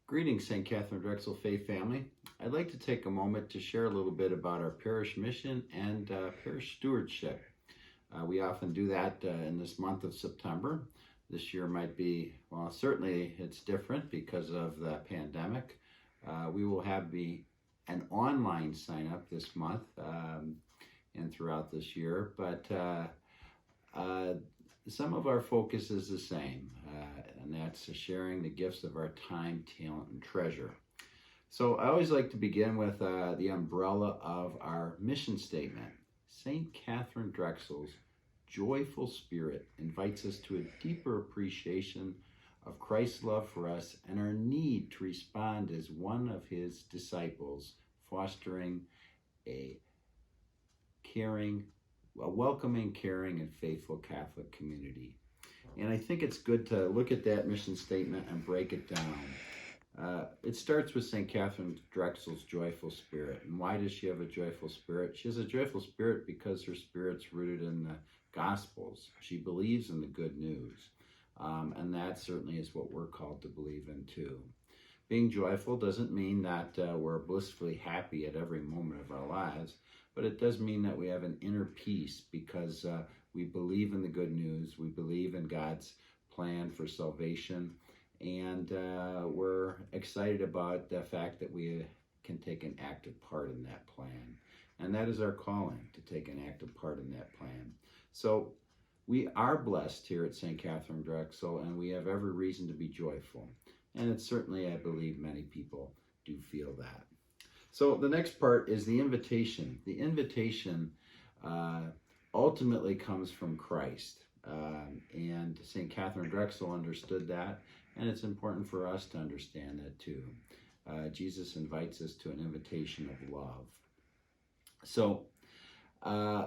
Greetings, St. Katharine Drexel Faith family. I'd like to take a moment to share a little bit about our parish mission and parish stewardship. We often do that in this month of September. This year might be, well, certainly it's different because of the pandemic. We will have an online sign up this month and throughout this year, but some of our focus is the same, and that's sharing the gifts of our time, talent, and treasure. So I always like to begin with the umbrella of our mission statement. St. Katharine Drexel's joyful spirit invites us to a deeper appreciation of Christ's love for us and our need to respond as one of his disciples, fostering a welcoming, caring, and faithful Catholic community. And I think it's good to look at that mission statement and break it down. It starts with St. Katharine Drexel's joyful spirit. And why does she have a joyful spirit? She has a joyful spirit because her spirit's rooted in the Gospels. She believes in the good news. And that certainly is what we're called to believe in too. Being joyful doesn't mean that we're blissfully happy at every moment of our lives, but it does mean that we have an inner peace because we believe in the good news, we believe in God's plan for salvation, and we're excited about the fact that we can take an active part in that plan. And that is our calling, to take an active part in that plan. So we are blessed here at St. Katharine Drexel, and we have every reason to be joyful. And it's certainly, I believe, many people do feel that. So the next part is the invitation. The invitation ultimately comes from Christ. And St. Katharine Drexel understood that, and it's important for us to understand that too. Jesus invites us to an invitation of love. So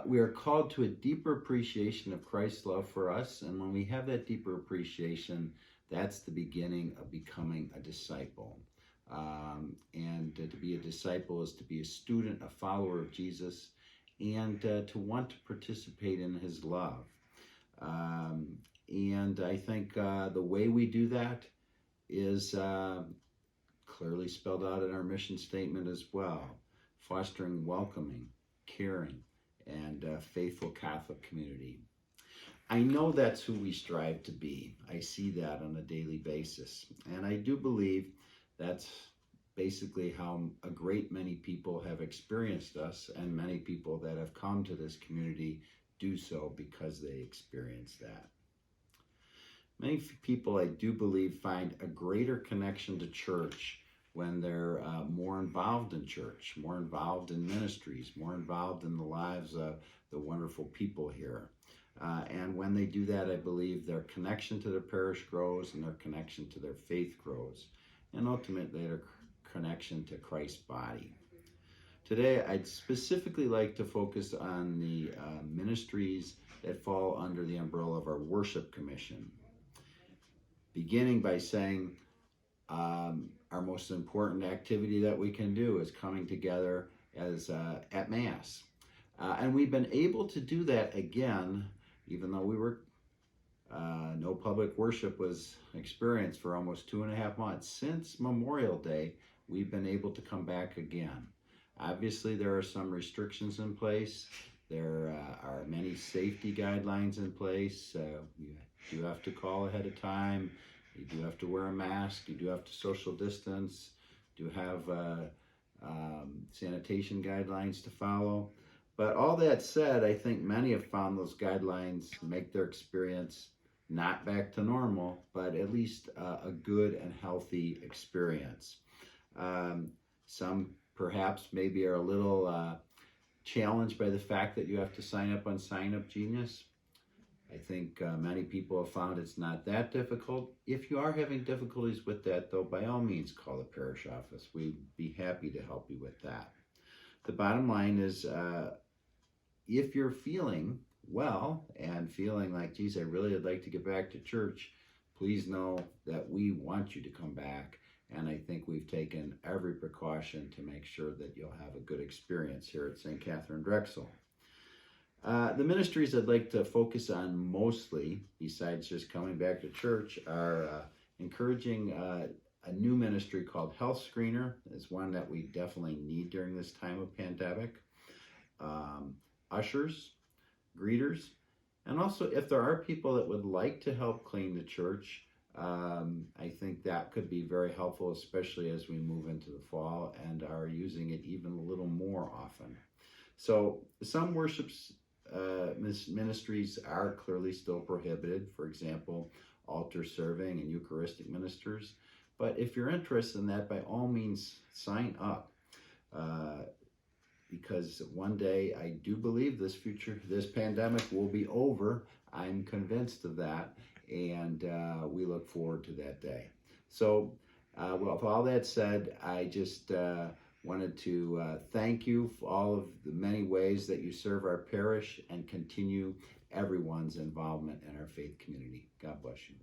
we are called to a deeper appreciation of Christ's love for us, and when we have that deeper appreciation, that's the beginning of becoming a disciple. And to be a disciple is to be a student, a follower of Jesus, and to want to participate in his love. And I think the way we do that is clearly spelled out in our mission statement as well, fostering welcoming, caring, and faithful Catholic community. I know that's who we strive to be. I see that on a daily basis. And I do believe that's basically how a great many people have experienced us, and many people that have come to this community do so because they experience that. Many people, I do believe, find a greater connection to church when they're more involved in church, more involved in ministries, more involved in the lives of the wonderful people here. And when they do that, I believe their connection to their parish grows and their connection to their faith grows, and ultimately their connection to Christ's body. Today, I'd specifically like to focus on the ministries that fall under the umbrella of our Worship Commission, beginning by saying our most important activity that we can do is coming together as at Mass. And we've been able to do that again, even though we were no public worship was experienced for almost 2.5 months. Since Memorial Day, we've been able to come back again. Obviously, there are some restrictions in place. There are many safety guidelines in place. You do have to call ahead of time. You do have to wear a mask. You do have to social distance. You do have sanitation guidelines to follow. But all that said, I think many have found those guidelines make their experience not back to normal, but at least a good and healthy experience. Some perhaps maybe are a little challenged by the fact that you have to sign up on Sign Up Genius. I think many people have found it's not that difficult. If you are having difficulties with that, though, by all means, call the parish office. We'd be happy to help you with that. The bottom line is, if you're feeling well and feeling like, geez, I really would like to get back to church, please know that we want you to come back. And I think we've taken every precaution to make sure that you'll have a good experience here at St. Katharine Drexel. The ministries I'd like to focus on mostly, besides just coming back to church, are encouraging A new ministry called Health Screener is one that we definitely need during this time of pandemic. Ushers, greeters, and also if there are people that would like to help clean the church, I think that could be very helpful, especially as we move into the fall and are using it even a little more often. So some worships ministries are clearly still prohibited. For example, altar serving and Eucharistic ministers. But if you're interested in that, by all means, sign up. Because one day I do believe this pandemic will be over. I'm convinced of that, and we look forward to that day. So, with all that said, I just wanted to thank you for all of the many ways that you serve our parish and continue everyone's involvement in our faith community. God bless you.